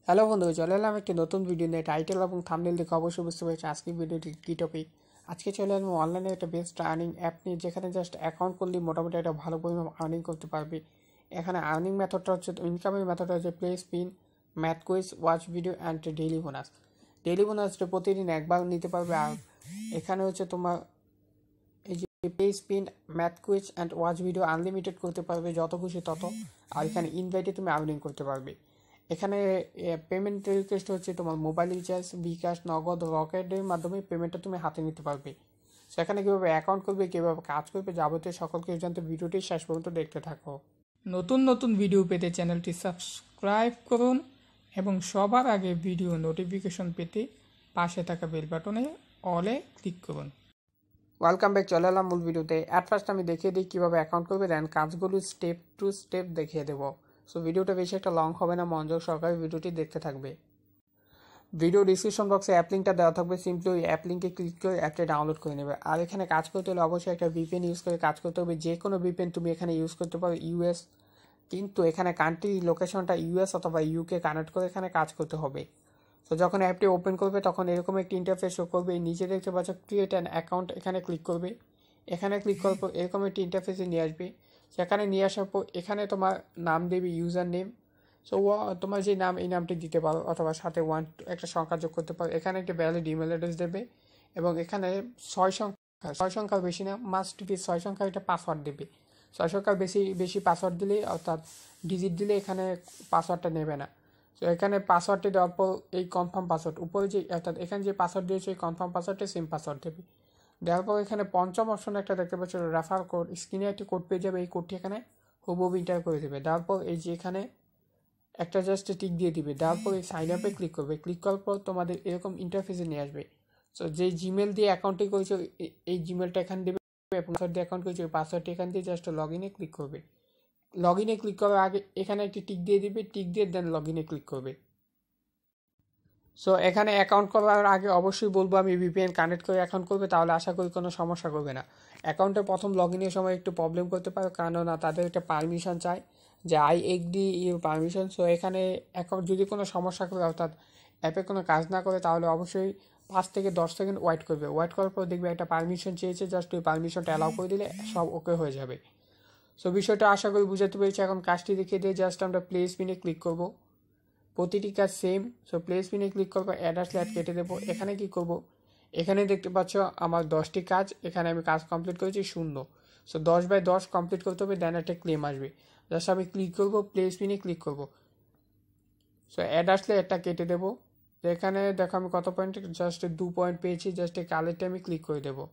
Hello বন্ধু, চলে এলাম একটি নতুন ভিডিও নিয়ে। টাইটেল এবং থাম্বনেল দেখে অবশ্যই বুঝতে পেরেছি আজকের ভিডিওটি কী টপিক। আজকে চলে এলাম অনলাইনে একটা বেস্ট আর্নিং অ্যাপ নিয়ে, যেখানে জাস্ট অ্যাকাউন্ট করলে মোটামুটি একটা ভালো পরিমাণ আর্নিং করতে পারবে। এখানে আর্নিং মেথডটা হচ্ছে, ইনকামের মেথডটা হচ্ছে play spin, math quiz, watch video and daily bonus. Daily বোনাসটা প্রতিদিন একবার নিতে পারবে। আর এখানে হচ্ছে তোমার এই যে play spin, math quiz and watch video unlimited করতে পারবে, যত খুশি তত। আর এখানে ইনভাইটে তুমি আর্নিং করতে পারবে। এখানে পেমেন্ট রিকোয়েস্ট হচ্ছে তোমার মোবাইল রিচার্জ, বিকাশ, নগদ, রকেটের মাধ্যমে পেমেন্টটা তুমি হাতে নিতে পারবে। সেখানে কীভাবে অ্যাকাউন্ট করবে, কীভাবে কাজ করবে, যাবতীয় সকল কিছু জানতে ভিডিওটি শেষ পর্যন্ত দেখতে থাকো। নতুন নতুন ভিডিও পেতে চ্যানেলটি সাবস্ক্রাইব করুন এবং সবার আগে ভিডিও নোটিফিকেশন পেতে পাশে থাকা বেল বাটনে অলে ক্লিক করুন। ওয়েলকাম ব্যাক, চলে এলাম মূল ভিডিওতে। অ্যাট ফার্স্ট আমি দেখিয়ে দিই কীভাবে অ্যাকাউন্ট করবে, দেন কাজগুলো স্টেপ টু স্টেপ দেখিয়ে দেবো। সো ভিডিওটা বেশি একটা লং হবে না, মনোযোগ সহকারে ভিডিওটি দেখতে থাকবে। ভিডিও ডিসক্রিপশন বক্সে অ্যাপ লিঙ্কটা দেওয়া থাকবে, সিম্পলি ওই অ্যাপ লিঙ্কে ক্লিক করে অ্যাপটা ডাউনলোড করে নেবে। আর এখানে কাজ করতে হলে অবশ্যই একটা ভিপিএন ইউজ করে কাজ করতে হবে। যে কোনো ভিপিএন তুমি এখানে ইউজ করতে পারো, ইউএস, কিন্তু এখানে কান্ট্রি লোকেশনটা ইউএস অথবা ইউকে কানেক্ট করে এখানে কাজ করতে হবে। তো যখন অ্যাপটি ওপেন করবে তখন এরকম একটি ইন্টারফেস শো করবে। নিচে দেখতে পাচ্ছ ক্রিয়েট অ্যান অ্যাকাউন্ট, এখানে ক্লিক করবে। এখানে ক্লিক করার পর এরকম একটি ইন্টারফেসে নিয়ে আসবে। সেখানে নিয়ে আসার পর এখানে তোমার নাম দেবে, ইউজার নেম। সো তোমার যে নাম, এই নামটি দিতে পারো, অথবা সাথে একটা সংখ্যা যোগ করতে পারো। এখানে একটা ভ্যালিড ইমেল অ্যাড্রেস দেবে এবং এখানে 6 সংখ্যার বেশি না, মাস্ট বি 6 সংখ্যার একটা পাসওয়ার্ড দেবে। 6 সংখ্যার বেশি পাসওয়ার্ড দিলে, অর্থাৎ ডিজিট দিলে এখানে পাসওয়ার্ডটা নেবে না। তো এখানে পাসওয়ার্ডটি দেওয়ার পর এই কনফার্ম পাসওয়ার্ড, উপরে যে অর্থাৎ এখানে যে পাসওয়ার্ড দিয়েছে এই কনফার্ম পাসওয়ার্ডে সেম পাসওয়ার্ড দেবে। দেওয়ার পর এখানে পঞ্চম অপশন একটা দেখতে পাচ্ছ, রেফার কোড। স্ক্রিনে একটি কোড পেয়ে যাবে, এই কোডটি এখানে হুবহু এন্টার করে দেবে। দেওয়ার পর এই যে এখানে একটা জাস্ট টিক দিয়ে দিবে। দেওয়ার পর এই সাইন আপে ক্লিক করবে। ক্লিক করার পর তোমাদের এরকম ইন্টারফেসে নিয়ে আসবে। সো যে জিমেল দিয়ে অ্যাকাউন্টটি করেছো এই জিমেলটা এখানে দেবে, পাসওয়ার্ড দিয়ে অ্যাকাউন্ট করেছো ওই পাসওয়ার্ডটি এখান দিয়ে জাস্ট লগ ইনে ক্লিক করবে। লগ ইনে ক্লিক করার আগে এখানে একটি টিক দিয়ে দিবে, টিক দিয়ে দেন লগ ইনে ক্লিক করবে। সো এখানে অ্যাকাউন্ট করার আগে অবশ্যই বলবো আমি ভিপিএন কানেক্ট করে অ্যাকাউন্ট করবে, তাহলে আশা করি কোনো সমস্যা করবে না। অ্যাকাউন্টে প্রথম লগ ইনের সময় একটু প্রবলেম করতে পারে, কেননা তাদের একটা পারমিশন চায়, যে I agree your permission. So এখানে অ্যাকাউন্ট যদি কোনো সমস্যা করে, অর্থাৎ অ্যাপে কোনো কাজ না করে, তাহলে অবশ্যই 5 থেকে 10 সেকেন্ড ওয়েট করবে। ওয়েট করার পর দেখবে একটা পারমিশন চেয়েছে, জাস্ট ওই পারমিশনটা অ্যালাউ করে দিলে সব ওকে হয়ে যাবে। সো বিষয়টা আশা করি বুঝাতে পেরেছি। এখন কাজটি দেখিয়ে দিয়ে জাস্ট আমরা প্লে স্পিনে ক্লিক করবো। প্রতিটি কাজ সেম। সো প্লে স্পিনে ক্লিক করবো, অ্যাড আসলে অ্যাড কেটে দেবো। এখানে কি করব, এখানে দেখতে পাচ্ছ আমার 10টি কাজ, এখানে আমি কাজ কমপ্লিট করেছি 0। সো 10/10 কমপ্লিট করতে হবে, দেন একটা ক্লেম আসবে। জাস্ট আমি ক্লিক করবো, প্লে স্পিনে ক্লিক করবো। সো অ্যাড আসলে একটা কেটে দেবো। এখানে দেখো আমি কত পয়েন্ট, জাস্ট 2 পয়েন্ট পেয়েছি। জাস্ট এই কালেরটা আমি ক্লিক করে দেবো।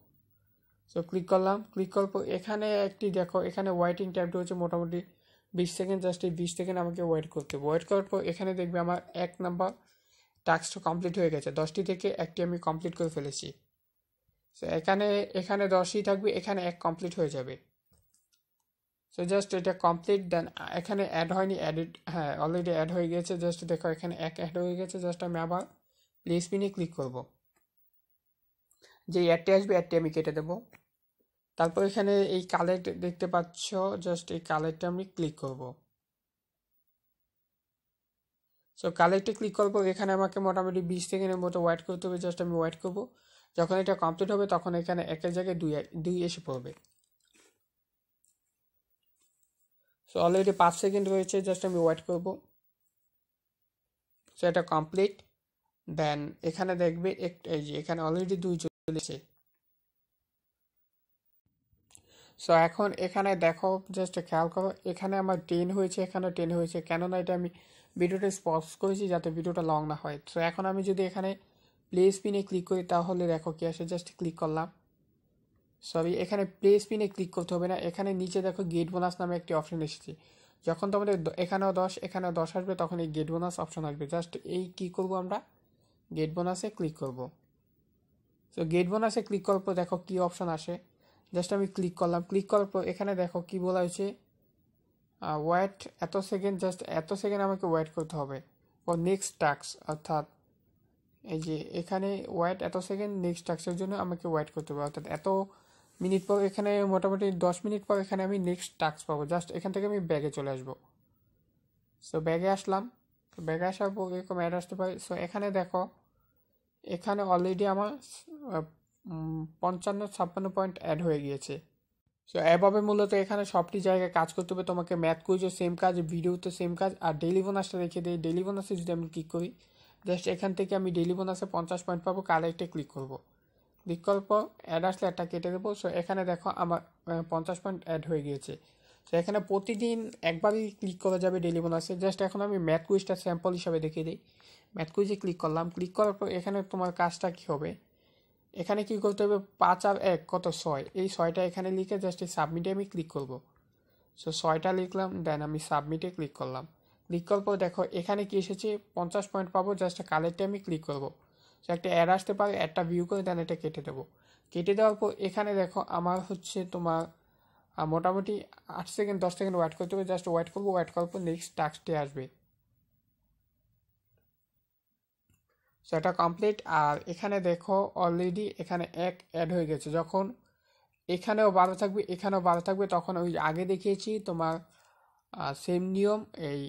সো ক্লিক করলাম। ক্লিক করার পর এখানে একটি দেখো, এখানে ওয়েটিং টাইমটা হচ্ছে মোটামুটি 20 সেকেন্ড। জাস্ট এই 20 সেকেন্ড আমাকে ওয়েট করতে হবে। ওয়েট করার পর এখানে দেখবে আমার 1 নাম্বার টাস্কটা কমপ্লিট হয়ে গেছে। 10টি থেকে একটি আমি কমপ্লিট করে ফেলেছি। সো এখানে 10ই থাকবে, এখানে 1 কমপ্লিট হয়ে যাবে। সো জাস্ট এটা কমপ্লিট। দেন এখানে অ্যাড হয়নি, অ্যাডিট, হ্যাঁ অলরেডি অ্যাড হয়ে গেছে। জাস্ট দেখো এখানে 1 অ্যাড হয়ে গেছে। জাস্ট আমি আবার প্লে স্পিনে ক্লিক করব। যে অ্যাডটি আসবে অ্যাডটি আমি কেটে দেবো। তারপর এখানে এই কালেক্ট দেখতে পাচ্ছ, জাস্ট এই কালেক্টটা আমি ক্লিক করব। সো কালেক্টে ক্লিক করবো। এখানে আমাকে মোটামুটি 20 সেকেন্ডের মতো ওয়েট করতে হবে। জাস্ট আমি ওয়েট করবো। যখন এটা কমপ্লিট হবে তখন এখানে একের জায়গায় 2 এসে পড়বে। সো অলরেডি 5 সেকেন্ড রয়েছে, জাস্ট আমি ওয়েট করবো। সো এটা কমপ্লিট। দেন এখানে দেখবে এই যে এখানে অলরেডি 2 চলেছে। সো এখন এখানে দেখো, জাস্ট খেয়াল করো, এখানে আমার 10 হয়েছে, এখানে 10 হয়েছে। কেননা এটা আমি ভিডিওটা পজ করেছি যাতে ভিডিওটা লং না হয়। সো এখন আমি যদি এখানে প্লে স্পিনে ক্লিক করি তাহলে দেখো কি আসে। জাস্ট ক্লিক করলাম। সরি, এখানে প্লে স্পিনে ক্লিক করতে হবে না। এখানে নিচে দেখো গেট বোনাস নামে একটি অপশন এসেছে। যখন তোমাদের এখানেও 10 আসবে তখন এই গেট বোনাস অপশন আসবে। জাস্ট এই কী করবো, আমরা গেট বোনাসে ক্লিক করব। সো গেট বোনাসে ক্লিক করার পর দেখো কী অপশন আসে। জাস্ট আমি ক্লিক করলাম। ক্লিক করার পর এখানে দেখো কি বলা হয়েছে, ওয়েট এত সেকেন্ড। জাস্ট এত সেকেন্ড আমাকে ওয়েট করতে হবে ফর নেক্সট টাস্ক, অর্থাৎ এই যে এখানে ওয়েট এত সেকেন্ড, নেক্সট টাস্কের জন্য আমাকে ওয়েট করতে হবে। অর্থাৎ এত মিনিট পর, এখানে মোটামুটি 10 মিনিট পর এখানে আমি নেক্সট টাস্ক পাবো। জাস্ট এখান থেকে আমি ব্যাগে চলে আসবো। সো ব্যাগে আসলাম। তো ব্যাগে আসার পর এরকম অ্যাড আসতে পারে। সো এখানে দেখো, এখানে অলরেডি আমার 55-56 পয়েন্ট অ্যাড হয়ে গিয়েছে। সো এভাবে মূলত এখানে সবটি জায়গায় কাজ করতে হবে তোমাকে। ম্যাথ কুইজও সেম কাজ, ভিডিওতে সেম কাজ। আর ডেইলি বোনাসটা রেখে দিই। ডেইলি বোনাসে যদি আমি ক্লিক করি, জাস্ট এখান থেকে আমি ডেইলি বোনাসে 50 পয়েন্ট পাবো। কালেক্টে ক্লিক করব, ক্লিক করার পর অ্যাড আসলে একটা কেটে দেবো। সো এখানে দেখো আমার 50 পয়েন্ট অ্যাড হয়ে গিয়েছে। সো এখানে প্রতিদিন একবারই ক্লিক করা যাবে ডেইলি বোনাসে। জাস্ট এখন আমি ম্যাথ কুইজটা স্যাম্পল হিসাবে দেখিয়ে দিই। ম্যাথ কুইজে ক্লিক করলাম। ক্লিক করার পর এখানে তোমার কাজটা কী হবে, এখানে কি করতে হবে, 5 আর 1 কত 6, এই 6টা এখানে লিখে জাস্ট এই সাবমিটে আমি ক্লিক করব। সো 6টা লিখলাম, দেন আমি সাবমিটে ক্লিক করলাম। ক্লিক করার পর দেখো এখানে কি এসেছে, 50 পয়েন্ট পাবো। জাস্ট কালেক্টে আমি ক্লিক করব। সো একটা অ্যাড আসতে পারে, অ্যাডটা ভিউ করে দেন এটা কেটে দেবো। কেটে দেওয়ার পর এখানে দেখো আমার হচ্ছে তোমার মোটামুটি 8 সেকেন্ড 10 সেকেন্ড ওয়েট করতে হবে। জাস্ট ওয়েট করবো, ওয়েট করার পর নেক্সট টাস্কটি আসবে। সো এটা কমপ্লিট। আর এখানে দেখো অলরেডি এখানে 1 অ্যাড হয়ে গেছে। যখন এখানেও 12 থাকবে, এখানেও 12 থাকবে, তখন ওই আগে দেখিয়েছি তোমার সেম নিয়ম, এই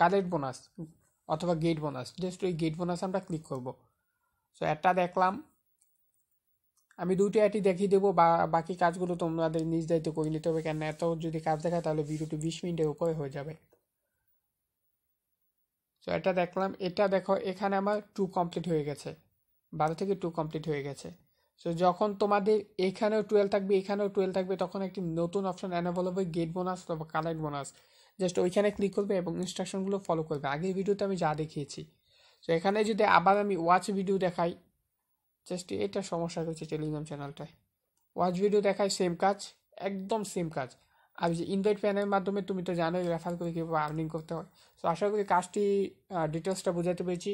কালেক্ট বোনাস অথবা গেট বোনাস, জাস্ট ওই গেট বোনাস আমরা ক্লিক করব। সো একটা দেখলাম, আমি দুটি অ্যাডই দেখিয়ে দেবো, বাকি কাজগুলো তোমাদের নিজ দায়িত্ব করে নিতে হবে। কেন এত যদি কাজ দেখায় তাহলে ভিডিওটি 20 মিনিটের উপরে হয়ে যাবে। সো এটা দেখলাম, এটা দেখো এখানে আমার 2 কমপ্লিট হয়ে গেছে, 12 থেকে 2 কমপ্লিট হয়ে গেছে। সো যখন তোমাদের এখানেও 12 থাকবে, এখানেও 12 থাকবে, তখন একটি নতুন অপশন এনেবল হবে, গেট বোনাস অথবা কালেক্ট বোনাস। জাস্ট ওইখানে ক্লিক করবে এবং ইনস্ট্রাকশনগুলো ফলো করবে আগের ভিডিওতে আমি যা দেখিয়েছি। সো এখানে যদি আবার আমি ওয়াচ ভিডিও দেখাই, জাস্ট এটা সমস্যা হচ্ছে টেলিগ্রাম চ্যানেলটায়, ওয়াচ ভিডিও দেখাই, সেম কাজ, একদম সেম কাজ। আর যে ইনভাইট প্যানের মাধ্যমে তুমি তো জানোই রেফার করে কীভাবে আর্নিং করতে হয়। সো আশা করি কাজটি ডিটেলসটা বোঝাতে পেরেছি।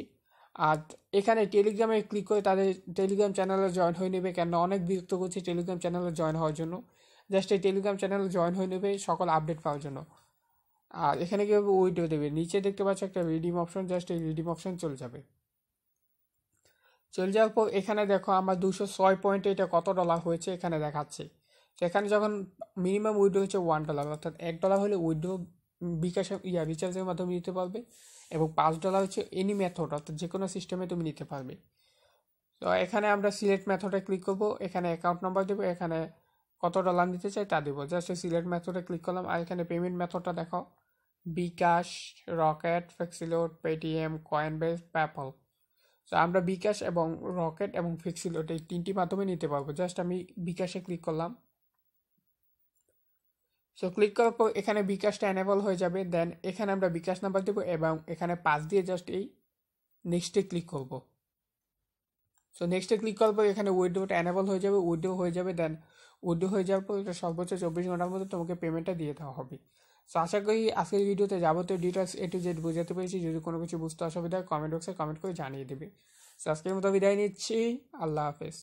আর এখানে টেলিগ্রামে ক্লিক করে তাদের টেলিগ্রাম চ্যানেলে জয়েন হয়ে নেবে, কেন অনেক বিরক্ত করছে টেলিগ্রাম চ্যানেলে জয়েন হওয়ার জন্য। জাস্ট এই টেলিগ্রাম চ্যানেলে জয়েন হয়ে নেবে সকল আপডেট পাওয়ার জন্য। আর এখানে কীভাবে উইড্রো দেবে, নিচে দেখতে পাচ্ছ একটা রিডিম অপশন, জাস্ট এই রিডিম অপশন চলে যাবে। চলে যাওয়ার পর এখানে দেখো আমার 206 পয়েন্টে এটা কত ডলার হয়েছে এখানে দেখাচ্ছে। তো এখানে যখন মিনিমাম উইড্রো হচ্ছে $1, অর্থাৎ $1 হলে উইড্রো বিকাশ রিচার্জের মাধ্যমে নিতে পারবে, এবং $5 হচ্ছে এনি মেথড, অর্থাৎ যে কোনো সিস্টেমে তুমি নিতে পারবে। তো এখানে আমরা সিলেক্ট মেথডে ক্লিক করব, এখানে অ্যাকাউন্ট নাম্বার দেবো, এখানে কত ডলার নিতে চাই তা দেবো। জাস্ট সিলেক্ট মেথডে ক্লিক করলাম। আর এখানে পেমেন্ট মেথডটা দেখো, Bkash, Rocket, Flexiload, Paytm, Coinbase, PayPal. So আমরা বিকাশ এবং রকেট এবং ফ্লেক্সিলোড এই 3টি মাধ্যমে নিতে পারবো। জাস্ট আমি বিকাশে ক্লিক করলাম। সো ক্লিক করার পর এখানে বিকাশটা এনেবল হয়ে যাবে। দেন এখানে আমরা বিকাশ নাম্বার দেবো এবং এখানে 5 দিয়ে জাস্ট এই নেক্সটে ক্লিক করব। সো নেক্সটে ক্লিক করার পর এখানে উইথড্রোটা এনেবল হয়ে যাবে, উইথড্রো হয়ে যাবে। দেন উইথড্রো হয়ে যাওয়ার পর এটা সর্বোচ্চ 24 ঘন্টার মধ্যে তোমাকে পেমেন্টটা দিয়ে দেওয়া হবে। সো আশা করি আজকের ভিডিওতে যাবতীয় ডিটেলস A to Z বোঝাতে পেরেছি। যদি কোনো কিছু বুঝতে অসুবিধা হয় কমেন্ট বক্সে কমেন্ট করে জানিয়ে দেবে। সো আজকের মতো বিদায় নিচ্ছি, আল্লাহ হাফেজ।